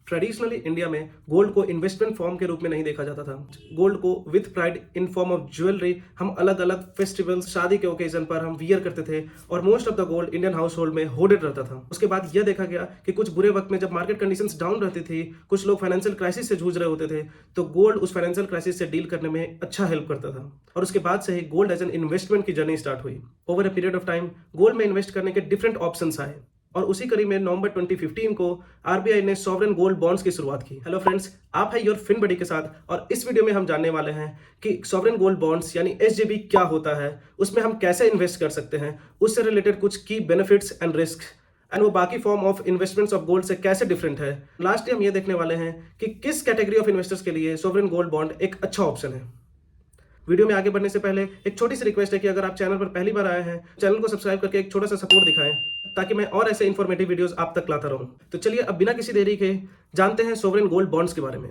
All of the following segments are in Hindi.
ट्रेडिशनली इंडिया में गोल्ड को इन्वेस्टमेंट फॉर्म के रूप में नहीं देखा जाता था। गोल्ड को with pride in form of jewellery हम अलग अलग फेस्टिवल्स, शादी के ओकेजन पर हम वियर करते थे और most of the gold Indian house hold में होल्डेड रहता था। उसके बाद यह देखा गया कि कुछ बुरे वक्त में जब मार्केट कंडीशंस डाउन रहती थी, कुछ लोग फाइनेंशियल क्राइसिस से जूझ रहे होते थे, तो गोल्ड उस फाइनेंशियल क्राइसिस से डील करने में अच्छा हेल्प करता था। और उसके बाद से ही गोल्ड एज एन इन्वेस्टमेंट की जर्नी स्टार्ट हुई। Over a period of time gold में इन्वेस्ट करने के डिफरेंट ऑप्शंस आए और उसी कड़ी में नवंबर 2015 को आरबीआई ने सॉवरेन गोल्ड बॉन्ड्स की शुरुआत की। हेलो फ्रेंड्स, आप है योर फिन बडी के साथ और इस वीडियो में हम जानने वाले हैं कि सॉवरेन गोल्ड बॉन्ड्स यानी एसजीबी क्या होता है, उसमें हम कैसे इन्वेस्ट कर सकते हैं, उससे रिलेटेड कुछ key benefits and risk and वो बाकी form of investments of gold से कैसे डिफरेंट है। लास्टली हम ये देखने वाले हैं कि किस कैटेगरी ऑफ इन्वेस्टर्स के लिए सॉवरेन गोल्ड बॉन्ड एक अच्छा ऑप्शन है। वीडियो में आगे बढ़ने से पहले एक छोटी सी रिक्वेस्ट है कि अगर आप चैनल पर पहली बार आए हैं, चैनल को सब्सक्राइब करके एक छोटा सा सपोर्ट दिखाएं ताकि मैं और ऐसे इन्फॉर्मेटिव वीडियोस आप तक लाता रहूं। तो चलिए अब बिना किसी देरी के जानते हैं सॉवरेन गोल्ड बॉन्ड्स के बारे में।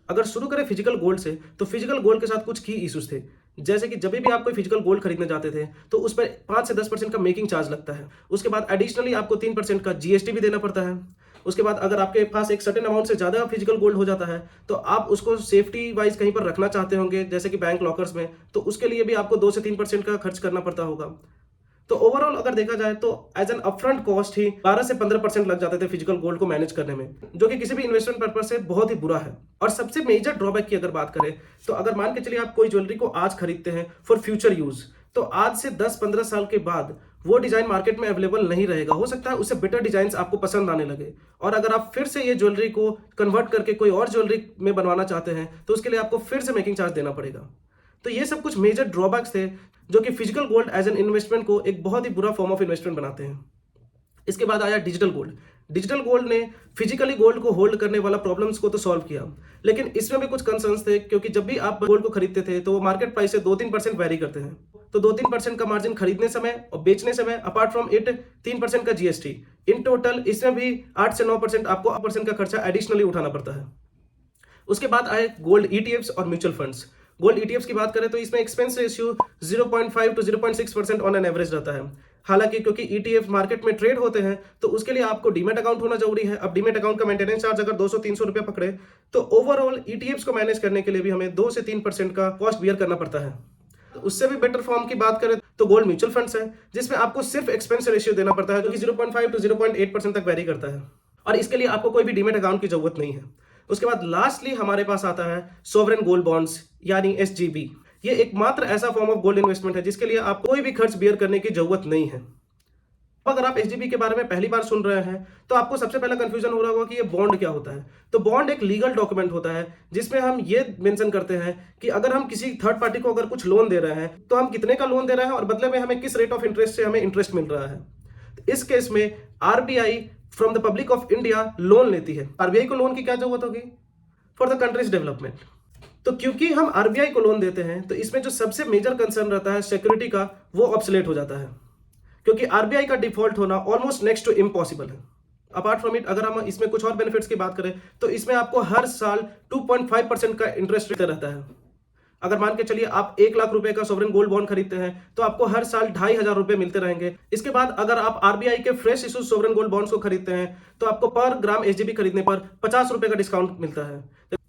अगर शुरू करें फिजिकल गोल्ड से, तो फिजिकल गोल्ड के साथ कुछ की इश्यूज थे, जैसे कि जब भी आप कोई फिजिकल गोल्ड खरीदने जाते थे तो उस पर 5 से 10% का मेकिंग चार्ज लगता है। उसके बाद एडिशनली आपको 3% का जीएसटी भी देना पड़ता है। उसके बाद अगर आपके पास एक सर्टेन अमाउंट से ज़्यादा फिजिकल गोल्ड हो जाता है तो आप उसको सेफ्टी वाइज कहीं पर रखना चाहते होंगे, जैसे कि बैंक लॉकर्स में, तो उसके लिए भी आपको 2 से 3% का खर्च करना पड़ता होगा। तो ओवरऑल अगर देखा जाए तो एज एन अपफ्रंट कॉस्ट ही 12 से 15% लग जाते थे फिजिकल गोल्ड को मैनेज करने में, जो कि किसी भी इन्वेस्टमेंट पर्पज से बहुत ही बुरा है। और सबसे मेजर ड्रॉबैक की अगर बात करें तो अगर मान के चलिए आप कोई ज्वेलरी को आज खरीदते हैं फॉर फ्यूचर यूज, तो आज से 10-15 साल के बाद वो डिजाइन मार्केट में अवेलेबल नहीं रहेगा। हो सकता है उससे बेटर डिजाइन आपको पसंद आने लगे और अगर आप फिर से ये ज्वेलरी को कन्वर्ट करके कोई और ज्वेलरी में बनवाना चाहते हैं तो उसके लिए आपको फिर से मेकिंग चार्ज देना पड़ेगा। तो ये सब कुछ मेजर ड्रॉबैक्स थे जो कि physical gold as an investment को एक बहुत ही बुरा फॉर्म ऑफ इन्वेस्टमेंट बनाते हैं। इसके बाद आया डिजिटल गोल्ड। डिजिटल गोल्ड ने फिजिकली गोल्ड को होल्ड करने वाला प्रॉब्लम्स को तो सॉल्व किया, लेकिन इसमें भी कुछ कंसर्न्स थे, क्योंकि जब भी आप गोल्ड को खरीदते थे तो वो मार्केट प्राइस से 2-3% वेरी करते हैं। तो 2-3% का मार्जिन खरीदने समय और बेचने समय, अपार्ट फ्रॉम इट 3% का जीएसटी, इन टोटल इसमें भी 8 से 9% आपको परसेंट का खर्चा एडिशनली उठाना पड़ता है। उसके बाद आए गोल्ड ईटीएफ्स और म्यूचुअल फंड्स। गोल्ड ईटीएफ्स की बात करें तो इसमें expense ratio 0.5 to 0.6% on an average रहता है। हालांकि क्योंकि ईटीएफ मार्केट में ट्रेड होते हैं तो उसके लिए आपको डीमेट अकाउंट होना जरूरी है। अब डीमेट अकाउंट का मेंटेनेंस चार्ज अगर 200-300 रुपया पकड़े तो ओवरऑल ईटीएफ्स को मैनेज करने के लिए भी हमें 2 से 3% का कॉस्ट बियर करना पड़ता है। तो उससे भी बेटर फॉर्म की बात करें तो गोल्ड म्यूचुअल फंड्स है, जिसमें आपको सिर्फ एक्सपेंस रेशियो देना पड़ता है जो कि 0.5 to 0.8% तक वेरी करता है और इसके लिए आपको कोई भी डीमेट अकाउंट की जरूरत नहीं है। उसके बाद लास्टली हमारे पास आता है सॉवरेन गोल्ड बॉन्ड्स यानी एसजीबी। ये एकमात्र ऐसा फॉर्म ऑफ गोल्ड इन्वेस्टमेंट है जिसके लिए आपको कोई भी खर्च बियर करने की जरूरत नहीं है। अगर आप एसजीबी के बारे में पहली बार सुन रहे हैं तो आपको सबसे पहला कंफ्यूजन हो रहा होगा कि ये बॉन्ड क्या होता है। तो बॉन्ड एक लीगल डॉक्यूमेंट होता है जिसमें हम ये मेंशन करते हैं कि अगर हम किसी थर्ड पार्टी को अगर कुछ लोन दे रहे हैं तो हम कितने का लोन दे रहे हैं और बदले में हमें किस रेट ऑफ इंटरेस्ट से हमें इंटरेस्ट मिल रहा है। तो इस केस में RBI from the public of India loan लेती है। आरबीआई को लोन की क्या जरूरत होगी? For the countries development. तो क्योंकि हम आरबीआई को लोन देते हैं तो इसमें जो सबसे मेजर कंसर्न रहता है सिक्योरिटी का, वो ऑब्सोलेट हो जाता है, क्योंकि आरबीआई का डिफॉल्ट होना ऑलमोस्ट नेक्स्ट टू इम्पॉसिबल है। अपार्ट फ्रॉम इट अगर हम इसमें कुछ और बेनिफिट्स की बात करें तो इसमें आपको हर साल 2.5% का इंटरेस्ट रेट रहता है। अगर मान के चलिए आप 1 लाख रुपए का सॉवरेन गोल्ड बॉन्ड खरीदते हैं तो आपको हर साल 2,500 रुपए मिलते रहेंगे। इसके बाद अगर आप आरबीआई के fresh issue sovereign gold bonds को खरीदते हैं तो आपको पर ग्राम एसजीबी खरीदने पर 50 रुपए का डिस्काउंट मिलता है।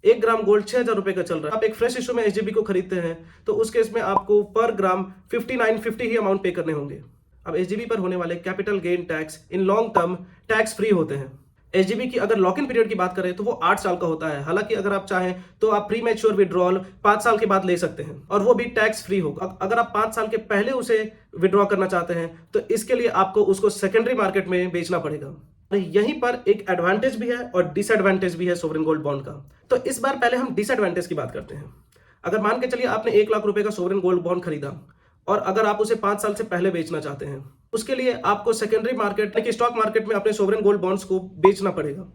1 ग्राम गोल्ड 6,000 रुपए का चल रहा है। आप एक फ्रेश इशू में एसजीबी को खरीदते हैं तो उस केस में आपको पर ग्राम 59.50 ही अमाउंट पे करने होंगे। अब एसजीबी पर होने वाले capital gain tax in long term tax free होते हैं। एसजीबी की अगर लॉक इन पीरियड की बात करें तो वो 8 साल का होता है। हालांकि अगर आप चाहें तो आप प्री मैच्योर विड्रॉल 5 साल के बाद ले सकते हैं और वो भी टैक्स फ्री होगा। अगर आप 5 साल के पहले उसे विड्रॉ करना चाहते हैं तो इसके लिए आपको उसको सेकेंडरी मार्केट में बेचना पड़ेगा। यहीं पर एक एडवांटेज भी है और डिसएडवांटेज भी है सॉवरेन गोल्ड बॉन्ड का। तो इस बार पहले हम डिसएडवांटेज की बात करते हैं। अगर मान के चलिए आपने 1 लाख रुपए का सॉवरेन गोल्ड बॉन्ड खरीदा और अगर आप उसे 5 साल से पहले बेचना चाहते हैं, उसके लिए आपको सेकेंडरी मार्केट यानी स्टॉक मार्केट में अपने सॉवरेन गोल्ड बॉन्ड्स को बेचना पड़ेगा।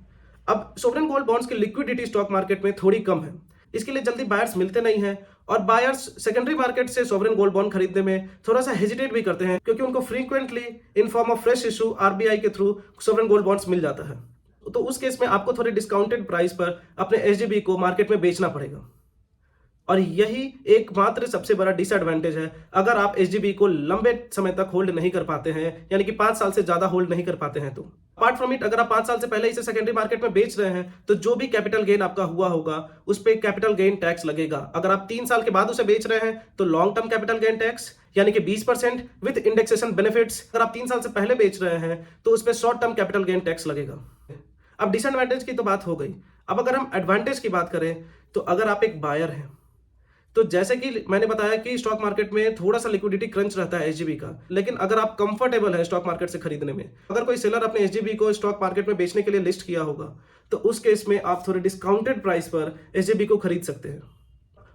अब सॉवरेन गोल्ड बॉन्ड्स की लिक्विडिटी स्टॉक मार्केट में थोड़ी कम है, इसके लिए जल्दी बायर्स मिलते नहीं हैं और बायर्स सेकेंडरी मार्केट से सॉवरेन गोल्ड बॉन्ड खरीदने में थोड़ा सा हेजिटेट भी करते हैं, क्योंकि उनको frequently in form of fresh issue RBI के थ्रू सॉवरेन गोल्ड बॉन्ड्स मिल जाता है। तो उस केस में आपको थोड़े डिस्काउंटेड प्राइस पर अपने एसजीबी को मार्केट में बेचना पड़ेगा। और यही एकमात्र सबसे बड़ा डिसएडवांटेज है अगर आप एसजीबी को लंबे समय तक होल्ड नहीं कर पाते हैं, यानी कि 5 साल से ज्यादा होल्ड नहीं कर पाते हैं। तो अपार्ट फ्रॉम इट, अगर आप 5 साल से पहले इसे सेकेंडरी मार्केट में बेच रहे हैं तो जो भी कैपिटल गेन आपका हुआ होगा उस पर कैपिटल गेन टैक्स लगेगा। अगर आप 3 साल के बाद उसे बेच रहे हैं तो long term capital gain tax यानी कि 20% विद इंडेक्सेशन बेनिफिट्स। अगर आप 3 साल से पहले बेच रहे हैं तो उस पर short term capital gain tax लगेगा। अब डिसएडवांटेज की तो बात हो गई, अब अगर हम एडवांटेज की बात करें तो अगर आप एक बायर हैं तो जैसे कि मैंने बताया कि स्टॉक मार्केट में थोड़ा सा लिक्विडिटी क्रंच रहता है एसजीबी का, लेकिन अगर आप कंफर्टेबल है स्टॉक मार्केट से खरीदने में, अगर कोई सेलर अपने एसजीबी को स्टॉक मार्केट में बेचने के लिए लिस्ट किया होगा तो उस केस में आप थोड़े डिस्काउंटेड प्राइस पर एसजीबी को खरीद सकते हैं।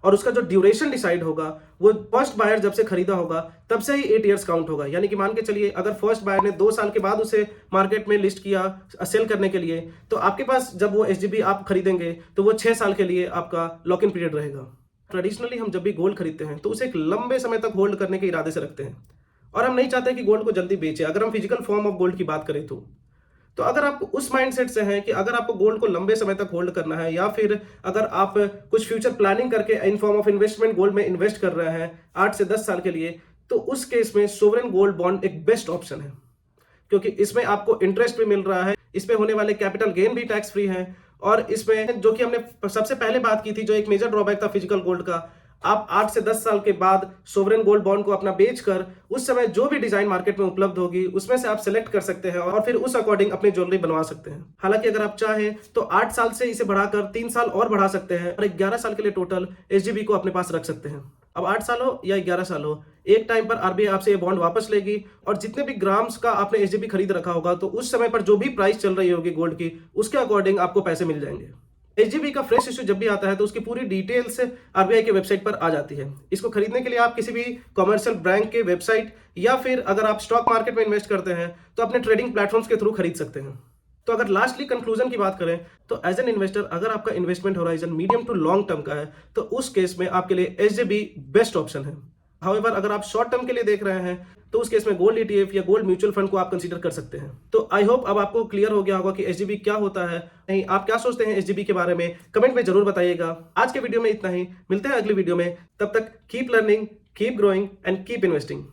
और उसका जो ड्यूरेशन डिसाइड होगा वो फर्स्ट बायर जब से खरीदा होगा तब से ही 8 ईयर्स काउंट होगा। यानी कि मान के चलिए अगर फर्स्ट बायर ने 2 साल के बाद उसे मार्केट में लिस्ट किया सेल करने के लिए, तो आपके पास जब वो एसजीबी आप खरीदेंगे तो वो 6 साल के लिए आपका लॉक इन पीरियड रहेगा। ट्रेडिशनली हम जब भी गोल्ड खरीदते हैं तो उसे एक लंबे समय तक होल्ड करने के इरादे से रखते हैं और हम नहीं चाहते कि गोल्ड को जल्दी बेचें। अगर हम फिजिकल फॉर्म ऑफ गोल्ड की बात करें तो अगर आप उस माइंडसेट से हैं कि अगर आपको गोल्ड को लंबे समय तक होल्ड करना है या फिर अगर आप कुछ फ्यूचर प्लानिंग करके in form of investment gold में इन्वेस्ट कर रहे हैं 8 से 10 साल के लिए, तो उस केस में सोवरेन गोल्ड बॉन्ड एक बेस्ट ऑप्शन है, क्योंकि इसमें आपको इंटरेस्ट भी मिल रहा है, इसमें होने वाले कैपिटल गेन भी टैक्स फ्री है, और इसमें जो कि हमने सबसे पहले बात की थी जो एक मेजर ड्रॉबैक था फिजिकल गोल्ड का, आप 8 से 10 साल के बाद सोवरेन गोल्ड बॉन्ड को अपना बेचकर उस समय जो भी डिजाइन मार्केट में उपलब्ध होगी उसमें से आप सिलेक्ट कर सकते हैं और फिर उस अकॉर्डिंग अपनी ज्वेलरी बनवा सकते हैं। हालांकि अगर आप चाहें तो 8 साल से इसे बढ़ाकर 3 साल और बढ़ा सकते हैं और 11 साल के लिए टोटल एसजीबी को अपने पास रख सकते हैं। अब 8 साल हो या 11 साल हो, एक टाइम पर आरबीआई आपसे ये बॉन्ड वापस लेगी और जितने भी ग्राम्स का आपने एसजीबी खरीद रखा होगा तो उस समय पर जो भी प्राइस चल रही होगी गोल्ड की उसके अकॉर्डिंग आपको पैसे मिल जाएंगे। एसजीबी का फ्रेश इश्यू जब भी आता है तो उसकी पूरी डिटेल्स आरबीआई के वेबसाइट पर आ जाती है। इसको खरीदने के लिए आप किसी भी कमर्शियल बैंक के वेबसाइट या फिर अगर आप स्टॉक मार्केट में इन्वेस्ट करते हैं तो अपने ट्रेडिंग प्लेटफॉर्म्स के थ्रू खरीद सकते हैं। तो अगर लास्टली कंक्लूजन की बात करें तो एज एन इन्वेस्टर अगर आपका investment horizon medium to long term का है तो उस केस में आपके लिए एसजीबी बेस्ट ऑप्शन है। हाउएवर अगर आप शॉर्ट टर्म के लिए देख रहे हैं तो उस केस में गोल्ड ईटीएफ या गोल्ड म्यूचुअल फंड को आप कंसीडर कर सकते हैं। तो आई होप अब आपको क्लियर हो गया होगा कि एसजीबी क्या होता है, नहीं आप क्या सोचते हैं एसजीबी के बारे में, कमेंट में जरूर बताइएगा। आज के वीडियो में इतना ही, मिलते हैं अगली वीडियो में, तब तक keep learning, keep growing and keep investing.